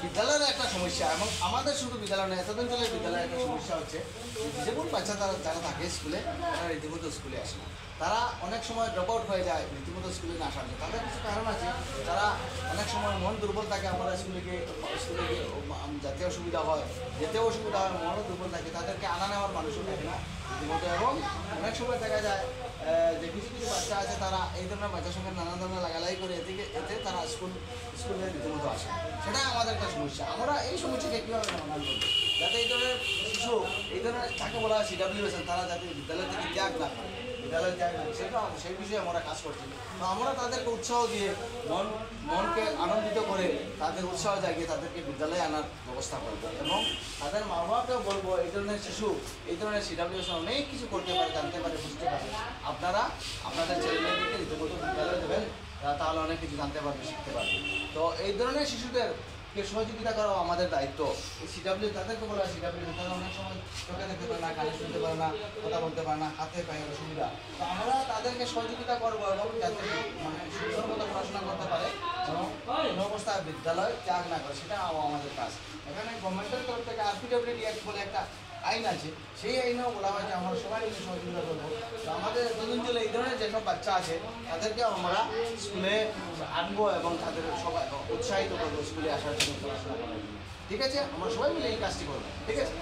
বিদ্যালয়ের একটা সমস্যা, এবং আমাদের শুধু বিদ্যালয় নয়, এতদিন বিদ্যালয়ের একটা সমস্যা হচ্ছে যেমন বাচ্চা যারা থাকে স্কুলে, তারা রীতিমতো স্কুলে আসে না। তারা অনেক সময় ড্রপ আউট হয়ে যায় রীতিমতো স্কুলে না আসার জন্য। তাদের কিছু কারণ আছে। তারা অনেক সময় মন দুর্বল থাকে, আমরা স্কুলে গিয়ে যাতে অসুবিধা হয়, যেতেও অসুবিধা হয়, মনও দুর্বল থাকে, তাদেরকে আনা নেওয়ার মানুষও থাকে না রীতিমতো। এবং অনেক সময় দেখা যায় যে কিছু কিছু বাচ্চা আছে, তারা এই ধরনের বাচ্চার সঙ্গে নানা ধরনের লাগালাই করে এতে তারা স্কুলে রীতিমতো আসে। সেটা আমাদের একটা সমস্যা। আমরা এই সমস্যাকে কীভাবে সমাধান করবো, যাতে এই ধরনের শিশু, এই ধরনের যাকে বলা হয় CWSN, তারা যাতে বিদ্যালয় থেকে ত্যাগ না করে, বিদ্যালয় ত্যাগ না, সেটা সেই বিষয়ে আমরা কাজ করছি। তো আমরা তাদেরকে উৎসাহ দিয়ে মনকে আনন্দিত করে তাদের উৎসাহ জাগিয়ে তাদেরকে বিদ্যালয়ে আনার ব্যবস্থা করবো, এবং তাদের মা বাবাকেও বলবো এই ধরনের শিশু, এই ধরনের CWSN অনেক কিছু করতে পারে, জানতে পারে, বুঝতে পারে। আপনারা আপনাদের ছেলেমেয়েদেরকে রীতিমতো বিদ্যালয়ে দেবেন, তাহলে অনেক কিছু জানতে পারবে, শিখতে পারবে। তো এই ধরনের শিশুদেরকে সহযোগিতা করাও আমাদের দায়িত্ব। এই CW তাদেরকে বলা হয় CW, তারা অনেক সময় চোখে দেখতে পারে না, কানে শুনতে পারে না, কথা বলতে পারে না, হাতে পায়ে অসুবিধা। তো আমরা তাদেরকে সহযোগিতা করবো, এবং যাতে মানে সুন্দর মতো পড়াশোনা করতে পারে এবং কোনো অবস্থায় বিদ্যালয় ত্যাগ না করে, সেটা আমাদের কাজ। এখানে গভর্নমেন্টের তরফ থেকে RPWD অ্যাক্ট বলে একটা আইন আছে, সেই আইনেও বলা হয় যে আমরা সবাই মিলে সহযোগিতা করবো। তো আমাদের এতদিন চলে এই ধরনের যেসব বাচ্চা আছে তাদেরকে আমরা স্কুলে আনবো, এবং তাদের সবাই উৎসাহিত করবো স্কুলে আসার জন্য, পড়াশোনা করার জন্য। ঠিক আছে, আমরা সবাই মিলে এই কাজটি করবো। ঠিক আছে।